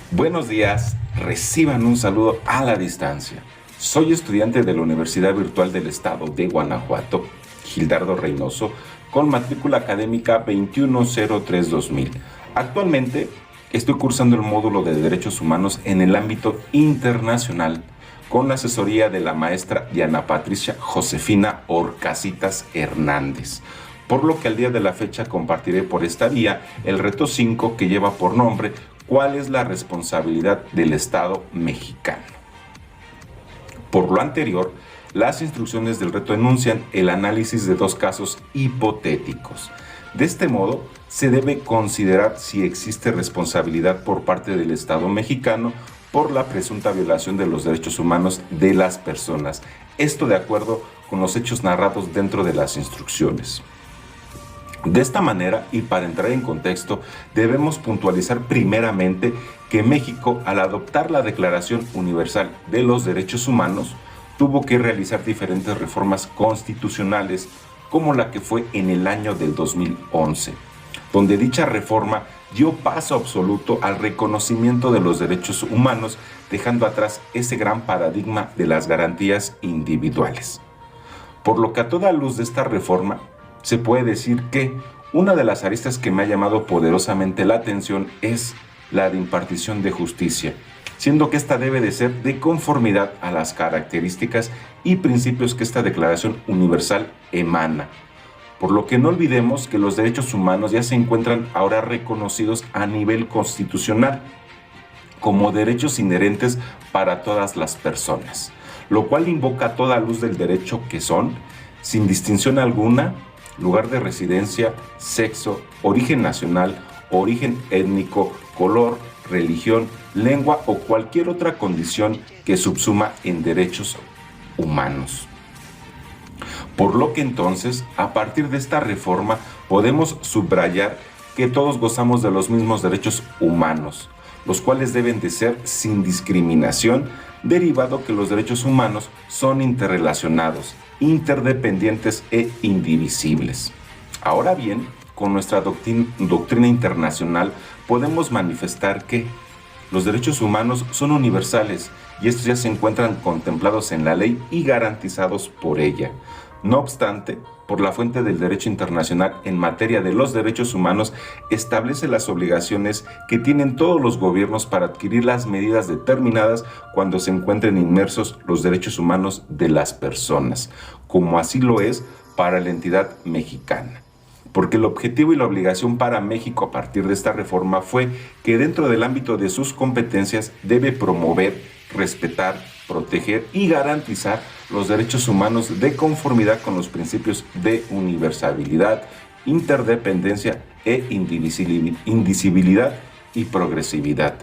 Buenos días, reciban un saludo a la distancia. Soy estudiante de la Universidad Virtual del Estado de Guanajuato, Gildardo Reynoso, con matrícula académica 2103-2000. Actualmente estoy cursando el módulo de Derechos Humanos en el ámbito internacional con la asesoría de la maestra Diana Patricia Josefina Orcasitas Hernández. Por lo que al día de la fecha compartiré por esta vía el reto 5 que lleva por nombre ¿cuál es la responsabilidad del Estado mexicano? Por lo anterior, las instrucciones del reto enuncian el análisis de dos casos hipotéticos. De este modo, se debe considerar si existe responsabilidad por parte del Estado mexicano por la presunta violación de los derechos humanos de las personas. Esto de acuerdo con los hechos narrados dentro de las instrucciones. De esta manera, y para entrar en contexto, debemos puntualizar primeramente que México, al adoptar la Declaración Universal de los Derechos Humanos, tuvo que realizar diferentes reformas constitucionales, como la que fue en el año del 2011, donde dicha reforma dio paso absoluto al reconocimiento de los derechos humanos, dejando atrás ese gran paradigma de las garantías individuales. Por lo que a toda luz de esta reforma, se puede decir que una de las aristas que me ha llamado poderosamente la atención es la de impartición de justicia, siendo que esta debe de ser de conformidad a las características y principios que esta Declaración Universal emana. Por lo que no olvidemos que los derechos humanos ya se encuentran ahora reconocidos a nivel constitucional como derechos inherentes para todas las personas, lo cual invoca a toda luz del derecho que son, sin distinción alguna, lugar de residencia, sexo, origen nacional, origen étnico, color, religión, lengua o cualquier otra condición que subsuma en derechos humanos. Por lo que entonces, a partir de esta reforma, podemos subrayar que todos gozamos de los mismos derechos humanos, los cuales deben de ser sin discriminación, derivado que los derechos humanos son interrelacionados, interdependientes e indivisibles. Ahora bien, con nuestra doctrina internacional podemos manifestar que los derechos humanos son universales y estos ya se encuentran contemplados en la ley y garantizados por ella. No obstante, por la fuente del derecho internacional en materia de los derechos humanos establece las obligaciones que tienen todos los gobiernos para adquirir las medidas determinadas cuando se encuentren inmersos los derechos humanos de las personas, como así lo es para la entidad mexicana. Porque el objetivo y la obligación para México a partir de esta reforma fue que dentro del ámbito de sus competencias debe promover, respetar, proteger y garantizar los derechos humanos de conformidad con los principios de universalidad, interdependencia e indivisibilidad y progresividad.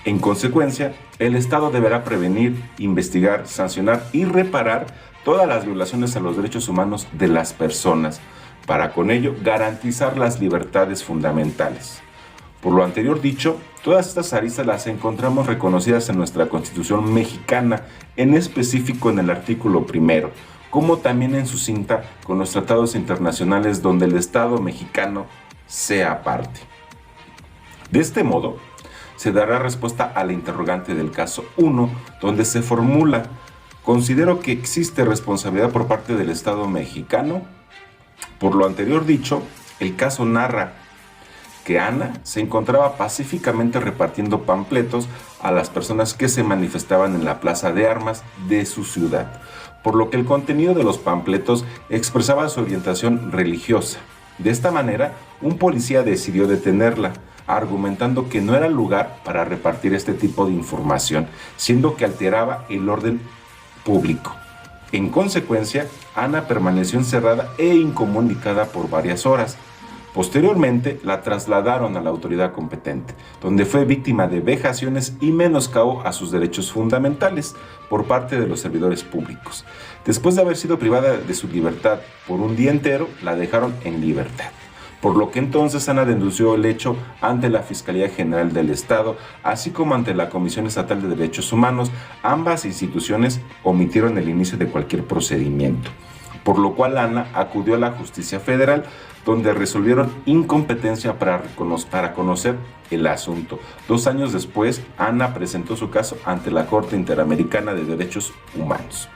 En consecuencia, el Estado deberá prevenir, investigar, sancionar y reparar todas las violaciones a los derechos humanos de las personas, para con ello garantizar las libertades fundamentales. Por lo anterior dicho, todas estas aristas las encontramos reconocidas en nuestra Constitución mexicana, en específico en el artículo 1, como también en su cinta con los tratados internacionales donde el Estado mexicano sea parte. De este modo, se dará respuesta a la interrogante del caso 1, donde se formula: ¿considero que existe responsabilidad por parte del Estado mexicano? Por lo anterior dicho, el caso narra que Ana se encontraba pacíficamente repartiendo panfletos a las personas que se manifestaban en la plaza de armas de su ciudad, por lo que el contenido de los panfletos expresaba su orientación religiosa. De esta manera, un policía decidió detenerla, argumentando que no era lugar para repartir este tipo de información, siendo que alteraba el orden público. En consecuencia, Ana permaneció encerrada e incomunicada por varias horas. Posteriormente, la trasladaron a la autoridad competente, donde fue víctima de vejaciones y menoscabo a sus derechos fundamentales por parte de los servidores públicos. Después de haber sido privada de su libertad por un día entero, la dejaron en libertad, por lo que entonces Ana denunció el hecho ante la Fiscalía General del Estado, así como ante la Comisión Estatal de Derechos Humanos. Ambas instituciones omitieron el inicio de cualquier procedimiento, por lo cual Ana acudió a la Justicia Federal, donde resolvieron incompetencia para conocer el asunto. 2 años después, Ana presentó su caso ante la Corte Interamericana de Derechos Humanos.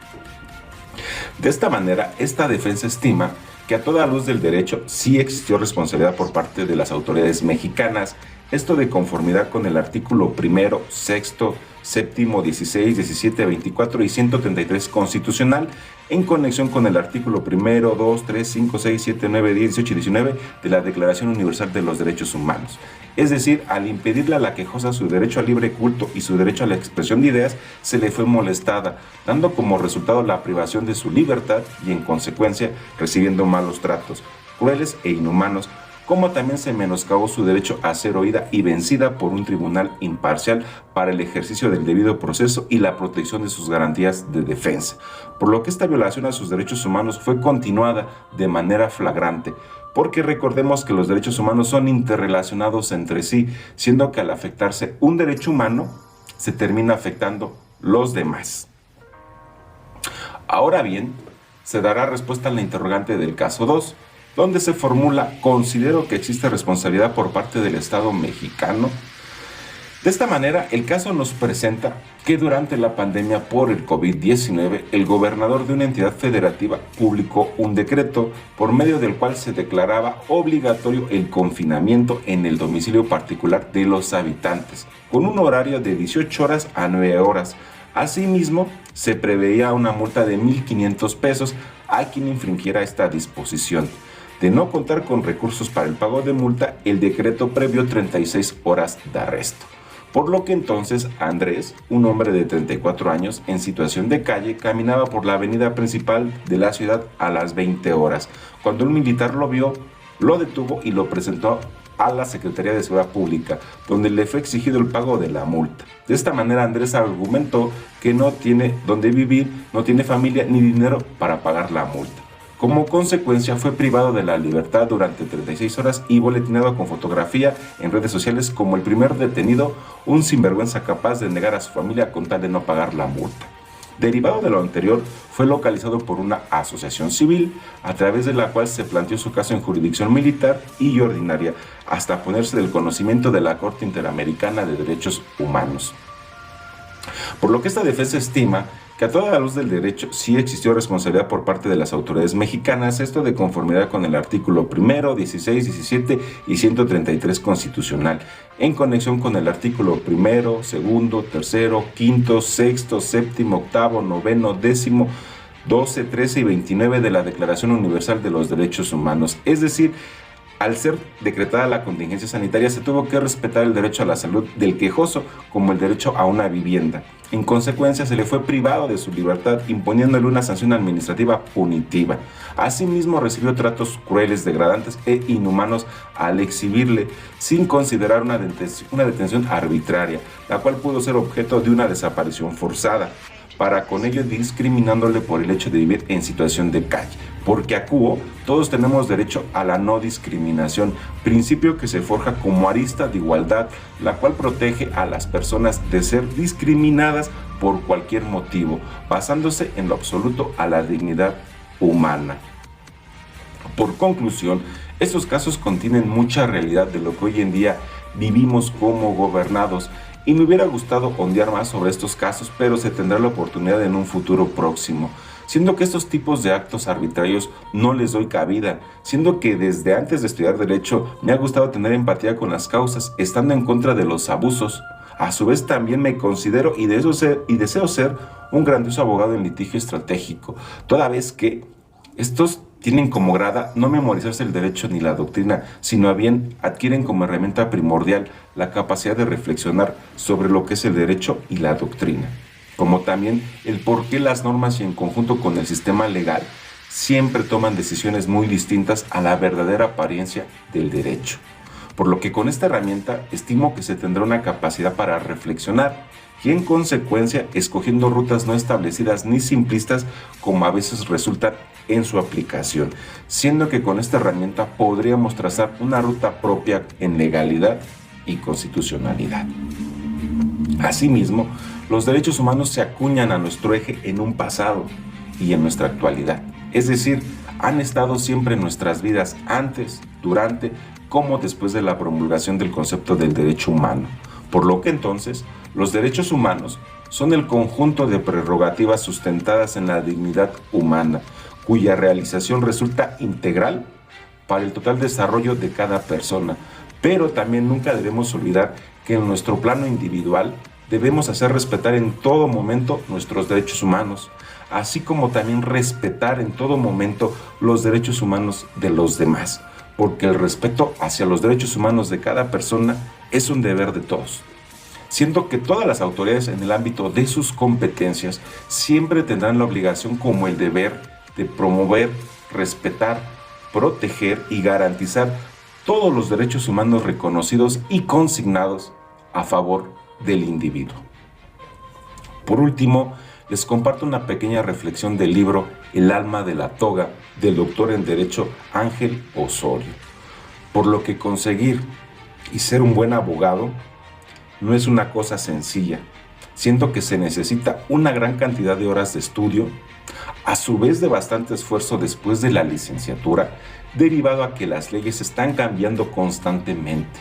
De esta manera, esta defensa estima que a toda luz del derecho sí existió responsabilidad por parte de las autoridades mexicanas, esto de conformidad con el artículo 1, 6, 7, 16, 17, 24 y 133 constitucional, en conexión con el artículo 1, 2, 3, 5, 6, 7, 9, 10, 18 y 19 de la Declaración Universal de los Derechos Humanos. Es decir, al impedirle a la quejosa su derecho al libre culto y su derecho a la expresión de ideas, se le fue molestada, dando como resultado la privación de su libertad y, en consecuencia, recibiendo malos tratos, crueles e inhumanos, como también se menoscabó su derecho a ser oída y vencida por un tribunal imparcial para el ejercicio del debido proceso y la protección de sus garantías de defensa, por lo que esta violación a sus derechos humanos fue continuada de manera flagrante, porque recordemos que los derechos humanos son interrelacionados entre sí, siendo que al afectarse un derecho humano, se termina afectando los demás. Ahora bien, se dará respuesta a la interrogante del caso 2, donde se formula: considero que existe responsabilidad por parte del Estado mexicano. De esta manera, el caso nos presenta que durante la pandemia por el COVID-19, el gobernador de una entidad federativa publicó un decreto por medio del cual se declaraba obligatorio el confinamiento en el domicilio particular de los habitantes, con un horario de 18 horas a 9 horas. Asimismo, se preveía una multa de 1,500 pesos a quien infringiera esta disposición. De no contar con recursos para el pago de multa, el decreto previó 36 horas de arresto. Por lo que entonces Andrés, un hombre de 34 años en situación de calle, caminaba por la avenida principal de la ciudad a las 20 horas. Cuando un militar lo vio, lo detuvo y lo presentó a la Secretaría de Seguridad Pública, donde le fue exigido el pago de la multa. De esta manera, Andrés argumentó que no tiene dónde vivir, no tiene familia ni dinero para pagar la multa. Como consecuencia, fue privado de la libertad durante 36 horas y boletinado con fotografía en redes sociales como el primer detenido, un sinvergüenza capaz de negar a su familia con tal de no pagar la multa. Derivado de lo anterior, fue localizado por una asociación civil, a través de la cual se planteó su caso en jurisdicción militar y ordinaria, hasta ponerse del conocimiento de la Corte Interamericana de Derechos Humanos. Por lo que esta defensa estima que a toda la luz del derecho sí existió responsabilidad por parte de las autoridades mexicanas, esto de conformidad con el artículo 1, 16, 17 y 133 constitucional, en conexión con el artículo 1, 2, 3, 5, 6, 7, 8, 9, 10, 12, 13 y 29 de la Declaración Universal de los Derechos Humanos. Es decir, al ser decretada la contingencia sanitaria, se tuvo que respetar el derecho a la salud del quejoso, como el derecho a una vivienda. En consecuencia, se le fue privado de su libertad, imponiéndole una sanción administrativa punitiva. Asimismo, recibió tratos crueles, degradantes e inhumanos al exhibirle, sin considerar una detención arbitraria, la cual pudo ser objeto de una desaparición forzada, para con ello discriminándole por el hecho de vivir en situación de calle. Porque acuo, todos tenemos derecho a la no discriminación, principio que se forja como arista de igualdad, la cual protege a las personas de ser discriminadas por cualquier motivo, basándose en lo absoluto a la dignidad humana. Por conclusión, estos casos contienen mucha realidad de lo que hoy en día vivimos como gobernados, y me hubiera gustado ondear más sobre estos casos, pero se tendrá la oportunidad en un futuro próximo, siendo que estos tipos de actos arbitrarios no les doy cabida, siendo que desde antes de estudiar Derecho me ha gustado tener empatía con las causas, estando en contra de los abusos. A su vez también me considero y deseo ser un grandioso abogado en litigio estratégico, toda vez que estos tienen como grada no memorizarse el derecho ni la doctrina, sino a bien adquieren como herramienta primordial la capacidad de reflexionar sobre lo que es el derecho y la doctrina, como también el por qué las normas y en conjunto con el sistema legal siempre toman decisiones muy distintas a la verdadera apariencia del derecho. por lo que con esta herramienta estimo que se tendrá una capacidad para reflexionar y en consecuencia escogiendo rutas no establecidas ni simplistas como a veces resultan en su aplicación, siendo que con esta herramienta podríamos trazar una ruta propia en legalidad y constitucionalidad. Asimismo, los derechos humanos se acuñan a nuestro eje en un pasado y en nuestra actualidad, es decir, han estado siempre en nuestras vidas antes, durante, como después de la promulgación del concepto del derecho humano, por lo que entonces los derechos humanos son el conjunto de prerrogativas sustentadas en la dignidad humana, cuya realización resulta integral para el total desarrollo de cada persona, pero también nunca debemos olvidar que en nuestro plano individual debemos hacer respetar en todo momento nuestros derechos humanos, así como también respetar en todo momento los derechos humanos de los demás, porque el respeto hacia los derechos humanos de cada persona es un deber de todos. Siento que todas las autoridades en el ámbito de sus competencias siempre tendrán la obligación como el deber de promover, respetar, proteger y garantizar todos los derechos humanos reconocidos y consignados a favor del individuo. Por último, les comparto una pequeña reflexión del libro El alma de la toga del doctor en Derecho Ángel Osorio, por lo que conseguir y ser un buen abogado no es una cosa sencilla. Siento que se necesita una gran cantidad de horas de estudio, a su vez de bastante esfuerzo después de la licenciatura, derivado a que las leyes están cambiando constantemente.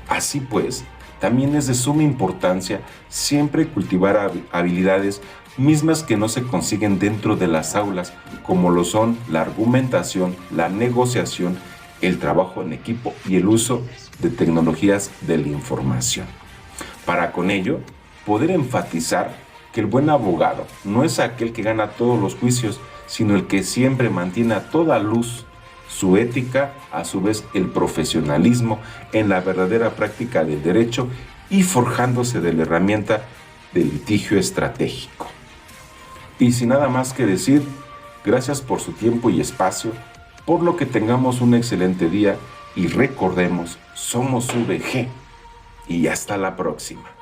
Así pues, también es de suma importancia siempre cultivar habilidades mismas que no se consiguen dentro de las aulas, como lo son la argumentación, la negociación, el trabajo en equipo y el uso de tecnologías de la información. Para con ello, poder enfatizar que el buen abogado no es aquel que gana todos los juicios, sino el que siempre mantiene a toda luz su ética, a su vez el profesionalismo en la verdadera práctica del derecho y forjándose de la herramienta del litigio estratégico. Y sin nada más que decir, gracias por su tiempo y espacio, por lo que tengamos un excelente día y recordemos, somos VG y hasta la próxima.